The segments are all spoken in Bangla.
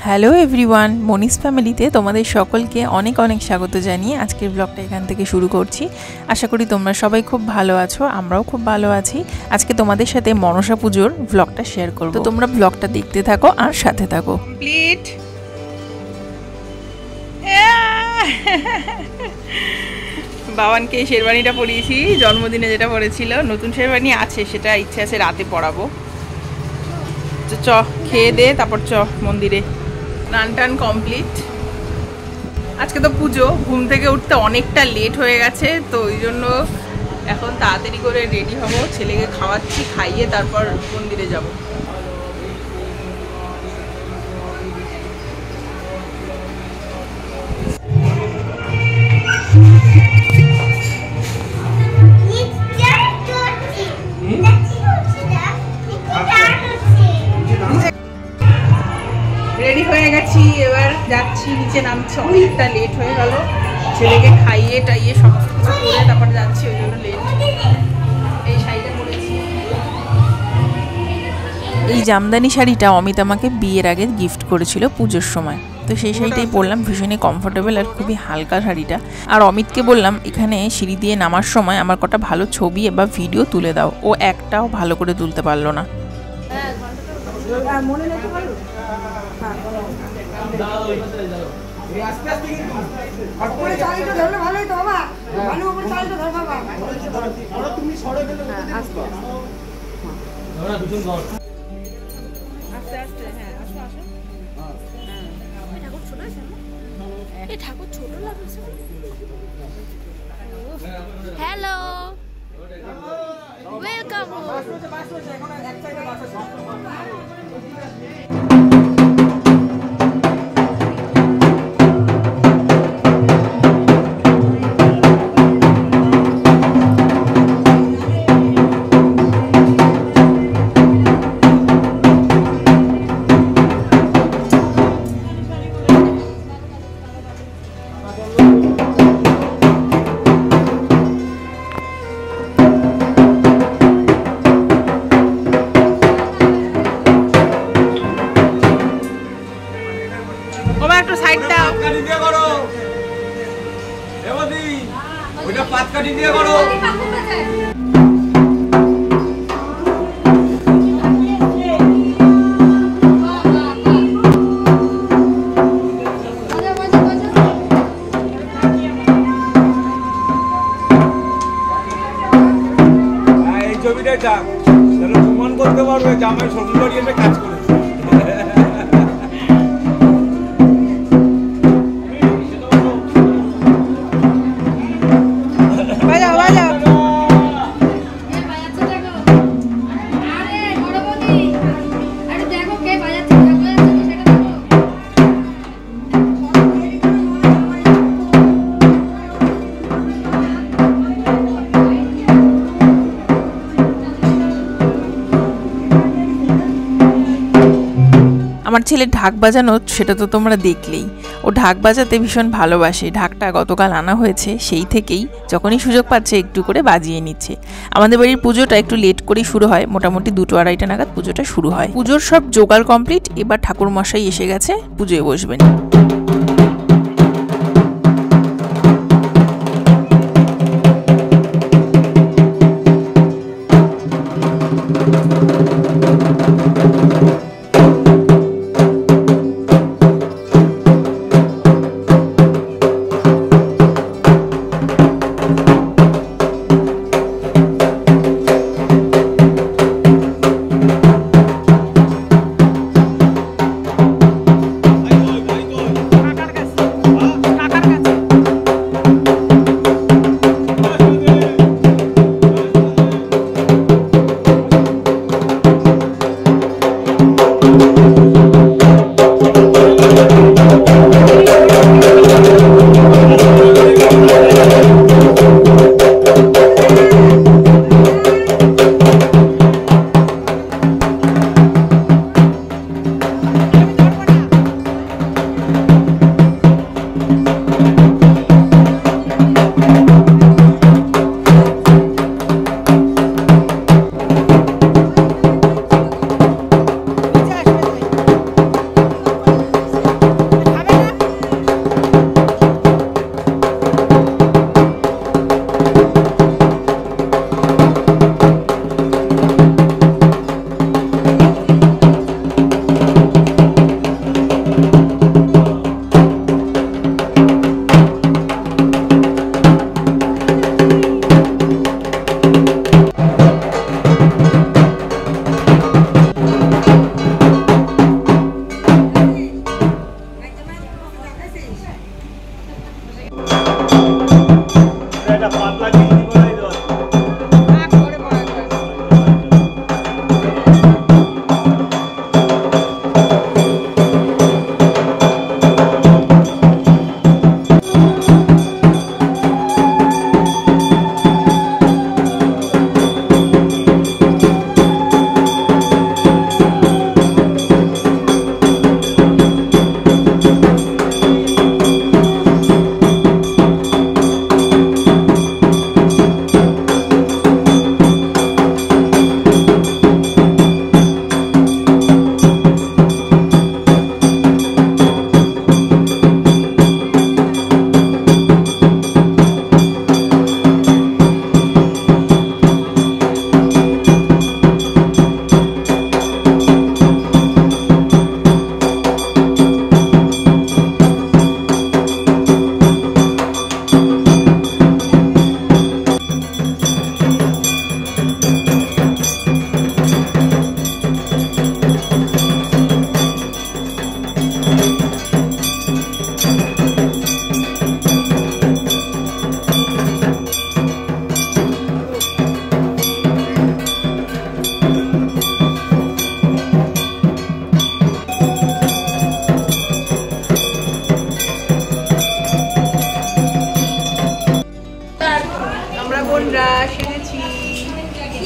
হ্যালো এভরিওয়ান, মনিস ফ্যামিলিতে তোমাদের সকলকে অনেক অনেক স্বাগত জানিয়ে আজকের ব্লগটা এখান থেকে শুরু করছি। আশা করি তোমরা সবাই খুব ভালো আছো, আমরাও খুব ভালো আছি। আজকে তোমাদের সাথে মনসা পুজোর ব্লগটা শেয়ার করব, তো তোমরা ব্লগটা দেখতে থাকো আর সাথে থাকো। প্লিট বাবানকে শেরবানিটা পরিয়েছি, জন্মদিনে যেটা পরেছিল। নতুন শেরবানি আছে, সেটা ইচ্ছে আছে রাতে পরাবো। চ খেয়ে দে, তারপর চ মন্দিরে। স্নান টান কমপ্লিট। আজকে তো পুজো, ঘুম থেকে উঠতে অনেকটা লেট হয়ে গেছে, তো ওই জন্য এখন তাড়াতাড়ি করে রেডি হব। ছেলেকে খাওয়াচ্ছি, খাইয়ে তারপর মন্দিরে যাব। রেডি হয়ে গেছি, এবার যাচ্ছি, নিচে নামছি। অনেকটা লেট হয়ে গেল, ছেলেকে খাইয়ে টাইয়ে সমস্ত কিছু করে তারপর যাচ্ছি, ওই জন্য লেট। এই শাড়িটা পরেছি, এই জামদানি শাড়িটা অমিত আমাকে বিয়ের আগে গিফট করেছিল পুজোর সময়, তো সেই শাড়িটাই পরলাম। ভীষণই কমফোর্টেবল আর খুবই হালকা শাড়িটা। আর অমিতকে বললাম এখানে সিঁড়ি দিয়ে নামার সময় আমার কটা ভালো ছবি বা ভিডিও তুলে দাও। ও একটাও ভালো করে তুলতে পারলো না। Hello, welcome. প্রমাণ করতে পারবে যে আমার শ্বশুর বাড়ি এসে কাজ করেছে। আমার ছেলে ঢাক বাজানো সেটা তো তোমরা দেখলেই। ও ঢাক বাজাতে ভীষণ ভালোবাসে। ঢাকটা গতকাল আনা হয়েছে, সেই থেকেই যখনই সুযোগ পাচ্ছে একটু করে বাজিয়ে নিচ্ছে। আমাদের বাড়ির পুজোটা একটু লেট করেই শুরু হয়, মোটামুটি 2-2:30 নাগাদ পুজোটা শুরু হয়। পুজোর সব জোগাড় কমপ্লিট, এবার ঠাকুর মশাই এসে গেছে, পুজোয় বসবেন।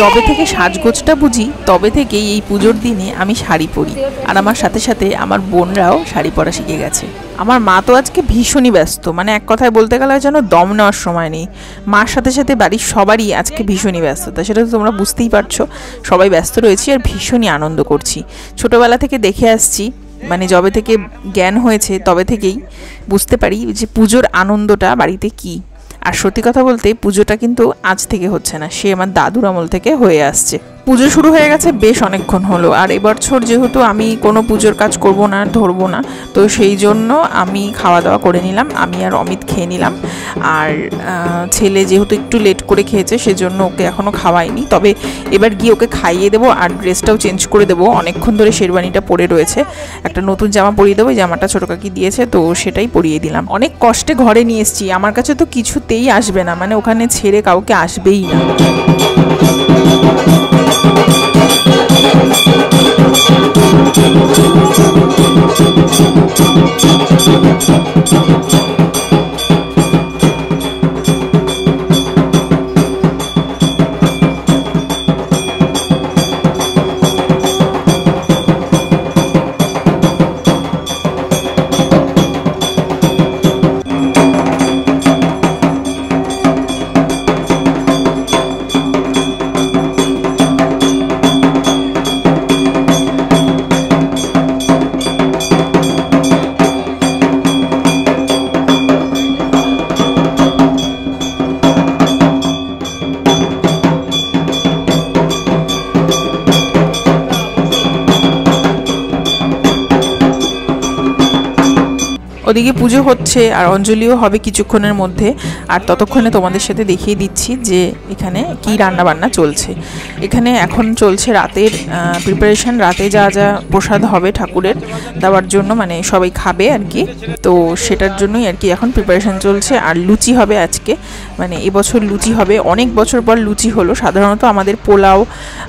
যবে থেকে সাজগোজটা বুঝি তবে থেকেই এই পুজোর দিনে আমি শাড়ি পরি, আর আমার সাথে সাথে আমার বোনরাও শাড়ি পরা শিখে গেছে। আমার মা তো আজকে ভীষণই ব্যস্ত, মানে এক কথায় বলতে গেলে যেন দম নেওয়ার সময় নেই। মার সাথে সাথে বাড়ির সবারই আজকে ভীষণই ব্যস্ততা, সেটা তো তোমরা বুঝতেই পারছো। সবাই ব্যস্ত রয়েছি আর ভীষণই আনন্দ করছি। ছোটোবেলা থেকে দেখে আসছি, মানে যবে থেকে জ্ঞান হয়েছে তবে থেকেই বুঝতে পারি যে পুজোর আনন্দটা বাড়িতে কী। আর সত্যি কথা বলতে পুজোটা কিন্তু আজ থেকে হচ্ছে না, সে আমার দাদুর আমল থেকে হয়ে আসছে। পুজো শুরু হয়ে গেছে বেশ অনেকক্ষণ হলো, আর এবছর যেহেতু আমি কোনো পুজোর কাজ করব না, ধরবো না, তো সেই জন্য আমি খাওয়া দাওয়া করে নিলাম। আমি আর অমিত খেয়ে নিলাম, আর ছেলে যেহেতু একটু লেট করে খেয়েছে সেজন্য ওকে এখনও খাওয়াইনি। তবে এবার গিয়ে ওকে খাইয়ে দেবো আর ড্রেসটাও চেঞ্জ করে দেবো। অনেকক্ষণ ধরে শেরওয়ানিটা পরে রয়েছে, একটা নতুন জামা পরিয়ে দেবো। জামাটা ছোটো কাকি দিয়েছে তো সেটাই পরিয়ে দিলাম। অনেক কষ্টে ঘরে নিয়ে এসেছি, আমার কাছে তো কিছুতেই আসবে না, মানে ওখানে ছেড়ে কাউকে আসবেই না। ওদিকে পুজো হচ্ছে আর অঞ্জলিও হবে কিছুক্ষণের মধ্যে, আর ততক্ষণে তোমাদের সাথে দেখিয়ে দিচ্ছি যে এখানে কি রান্না বান্না চলছে। এখানে এখন চলছে রাতের প্রিপারেশন, রাতে যা যা প্রসাদ হবে ঠাকুরের দেওয়ার জন্য, মানে সবাই খাবে আর কি, তো সেটার জন্যই আর কি এখন প্রিপারেশন চলছে। আর লুচি হবে আজকে, মানে এবছর লুচি হবে, অনেক বছর পর লুচি হলো। সাধারণত আমাদের পোলাও,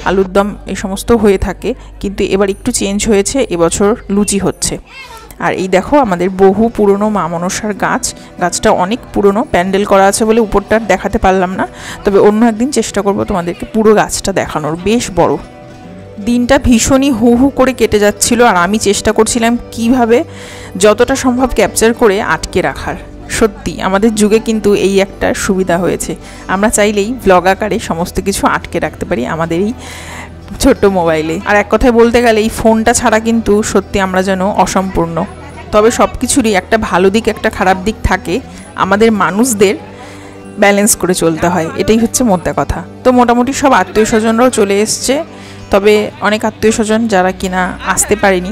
আলুর দম এই সমস্ত হয়ে থাকে, কিন্তু এবার একটু চেঞ্জ হয়েছে, এবছর লুচি হচ্ছে। আর এই দেখো আমাদের বহু পুরনো মা মনসার গাছটা অনেক পুরনো, প্যান্ডেল করা আছে বলে উপরটা দেখাতে পারলাম না, তবে অন্য একদিন চেষ্টা করব তোমাদেরকে পুরো গাছটা দেখানোর। বেশ বড়। দিনটা ভীষণই হু হু করে কেটে যাচ্ছিল, আর আমি চেষ্টা করছিলাম কিভাবে যতটা সম্ভব ক্যাপচার করে আটকে রাখার। সত্যি আমাদের যুগে কিন্তু এই একটা সুবিধা হয়েছে, আমরা চাইলেই ব্লগ আকারে সমস্ত কিছু আটকে রাখতে পারি আমাদের এই ছোট্ট মোবাইলে। আর এক কথায় বলতে গেলে এই ফোনটা ছাড়া কিন্তু সত্যি আমরা যেন অসম্পূর্ণ। তবে সব কিছুরই একটা ভালো দিক একটা খারাপ দিক থাকে, আমাদের মানুষদের ব্যালেন্স করে চলতে হয়, এটাই হচ্ছে মোদ্দা কথা। তো মোটামুটি সব আত্মীয় স্বজনরাও চলে এসছে, তবে অনেক আত্মীয় স্বজন যারা কিনা আসতে পারেনি,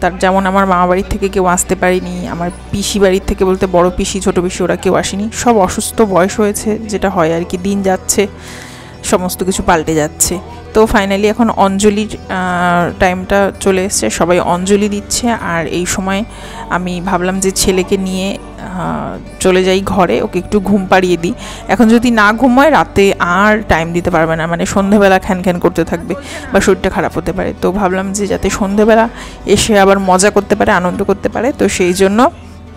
তার যেমন আমার মামা বাড়ির থেকে কেউ আসতে পারেনি, আমার পিসি বাড়ির থেকে বলতে বড় পিসি ছোট পিসি ওরা কেউ আসেনি, সব অসুস্থ, বয়স হয়েছে, যেটা হয় আর কি, দিন যাচ্ছে সমস্ত কিছু পাল্টে যাচ্ছে। তো ফাইনালি এখন অঞ্জলির টাইমটা চলে এসছে, সবাই অঞ্জলি দিচ্ছে। আর এই সময় আমি ভাবলাম যে ছেলেকে নিয়ে চলে যাই ঘরে, ওকে একটু ঘুম পাড়িয়ে দিই। এখন যদি না ঘুমোয় রাতে আর টাইম দিতে পারবে না, মানে সন্ধেবেলা খ্যান করতে থাকবে বা শরীরটা খারাপ হতে পারে। তো ভাবলাম যে যাতে সন্ধেবেলা এসে আবার মজা করতে পারে, আনন্দ করতে পারে, তো সেই জন্য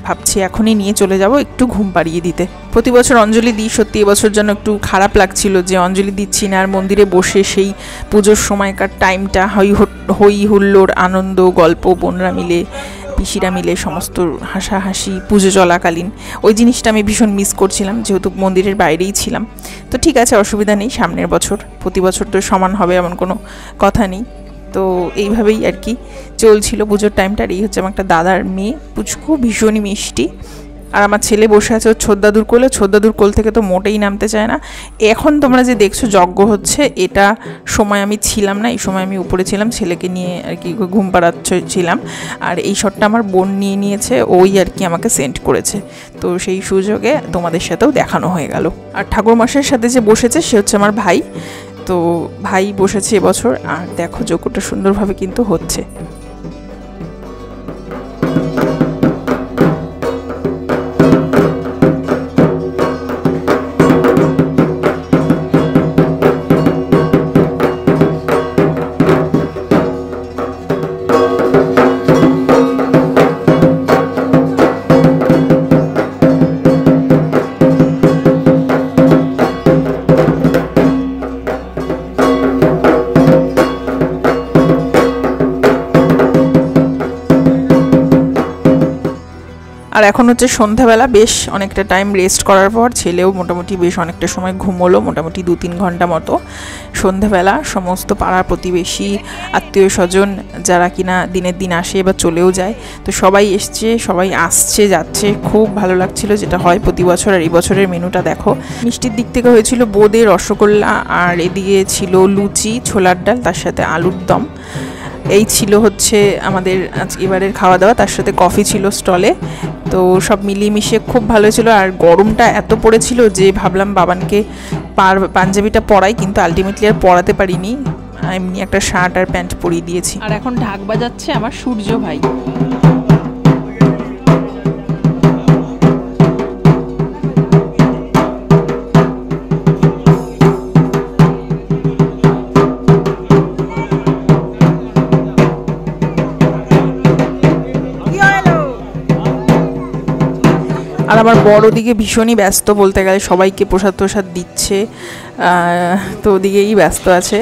ভাবছি এখনই নিয়ে চলে যাব একটু ঘুম পাড়িয়ে দিতে। প্রতি বছর অঞ্জলি দিই, সত্যি এবছর জন্য একটু খারাপ লাগছিল যে অঞ্জলি দিচ্ছি না, আর মন্দিরে বসে সেই পুজোর সময়কার টাইমটা হই হুল্লোড়, আনন্দ, গল্প, বোনরা মিলে পিসিরা মিলে সমস্ত হাসাহাসি পুজো চলাকালীন, ওই জিনিসটা আমি ভীষণ মিস করছিলাম, যেহেতু মন্দিরের বাইরেই ছিলাম। তো ঠিক আছে, অসুবিধা নেই, সামনের বছর প্রতি বছর তো সমান হবে এমন কোনো কথা নেই। তো এইভাবেই আর কি চলছিল পুজোর টাইমটা। আর এই হচ্ছে আমার একটা দাদার মেয়ে পুচকু, ভীষণই মিষ্টি। আর আমার ছেলে বসে আছে ওর ছোদ্দাদুর কোলে, ছোদ্দাদুর কোল থেকে তো মোটেই নামতে চায় না। এখন তোমরা যে দেখছো যজ্ঞ হচ্ছে, এটা সময় আমি ছিলাম না, এই সময় আমি উপরে ছিলাম, ছেলেকে নিয়ে আর কি ঘুম পাড়াচ্ছিলাম। আর এই শটটা আমার বোন নিয়ে নিয়েছে, ওই আর কি আমাকে সেন্ড করেছে, তো সেই সুযোগে তোমাদের সাথেও দেখানো হয়ে গেল। আর ঠাকুরমশাইয়ের সাথে যে বসেছে সে হচ্ছে আমার ভাই, তো ভাই বসেছে এবছর। আর দেখো যজ্ঞটা সুন্দরভাবে কিন্তু হচ্ছে। এখন হচ্ছে সন্ধ্যাবেলা, বেশ অনেকটা টাইম রেস্ট করার পর ছেলেও মোটামুটি বেশ অনেকটা সময় ঘুমোলো, মোটামুটি 2-3 ঘন্টা মতো। সন্ধ্যাবেলা সমস্ত পাড়া প্রতিবেশী আত্মীয় স্বজন যারা কিনা দিনের দিন আসে বা চলেও যায়, তো সবাই এসছে, সবাই আসছে যাচ্ছে, খুব ভালো লাগছিল, যেটা হয় প্রতি বছর। আর এই বছরের মেনুটা দেখো, মিষ্টির দিক থেকে হয়েছিল বোঁদে, রসগোল্লা, আর এদিকে ছিল লুচি, ছোলার ডাল, তার সাথে আলুর দম। এই ছিল হচ্ছে আমাদের এবারের খাওয়া দাওয়া, তার সাথে কফি ছিল স্টলে। তো সব মিলিয়ে মিশিয়ে খুব ভালো ছিল। আর গরমটা এত পড়েছিল যে ভাবলাম বাবানকে পাঞ্জাবিটা পরাই, কিন্তু আলটিমেটলি আর পরাতে পারিনি, এমনি একটা শার্ট আর প্যান্ট পরিয়ে দিয়েছি। আর এখন ঢাক বাজাচ্ছে আমার সূর্য ভাই। আর আমার বড় দিকে ভীষণই ব্যস্ত বলতে গেলে, সবাইকে প্রসাদ প্রসাদ দিচ্ছে, তো ওদিকেই ব্যস্ত আছে।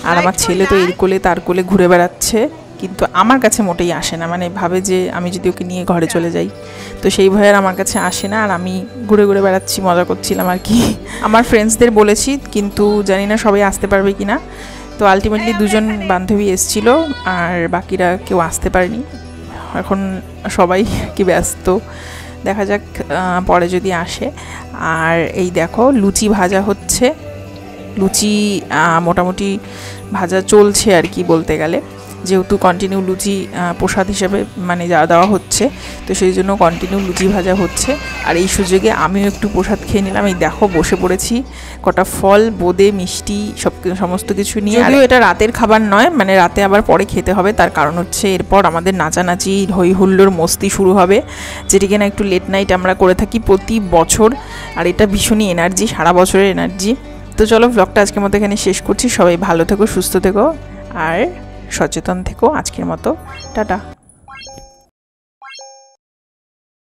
আর আমার ছেলে তো এর কোলে তার কোলে ঘুরে বেড়াচ্ছে, কিন্তু আমার কাছে মোটেই আসে না, মানে ভাবে যে আমি যদি ওকে নিয়ে ঘরে চলে যাই, তো সেই ভয়ে আর আমার কাছে আসে না। আর আমি ঘুরে ঘুরে বেড়াচ্ছি, মজা করছিলাম আর কি। আমার ফ্রেন্ডসদের বলেছি, কিন্তু জানি না সবাই আসতে পারবে কি না। তো আলটিমেটলি 2জন বান্ধবী এসেছিল, আর বাকিরা কেউ আসতে পারেনি। এখন সবাই কি ব্যস্ত, দেখা যাক পরে যদি আসে। আর এই দেখো লুচি ভাজা হচ্ছে, লুচি মোটামুটি ভাজা চলছে আর কি বলতে গেলে, যেহেতু কন্টিনিউ লুচি প্রসাদ হিসেবে মানে যা দেওয়া হচ্ছে, তো সেই জন্য কন্টিনিউ লুচি ভাজা হচ্ছে। আর এই সুযোগে আমিও একটু প্রসাদ খেয়ে নিলাম। এই দেখো বসে পড়েছি, কটা ফল, বোঁদে, মিষ্টি সমস্ত কিছু নিয়ে। যদিও এটা রাতের খাবার নয়, মানে রাতে আবার পরে খেতে হবে, তার কারণ হচ্ছে এরপর আমাদের নাচানাচি, হই হুল্লোড়, মস্তি শুরু হবে, যেটি কিনা একটু লেট নাইট আমরা করে থাকি প্রতি বছর। আর এটা ভীষণই এনার্জি, সারা বছরের এনার্জি। তো চলো ব্লগটা আজকের মতো এখানে শেষ করছি। সবাই ভালো থেকো, সুস্থ থেকো, আর সচেতন থেকো। আজকের মতো টাটা।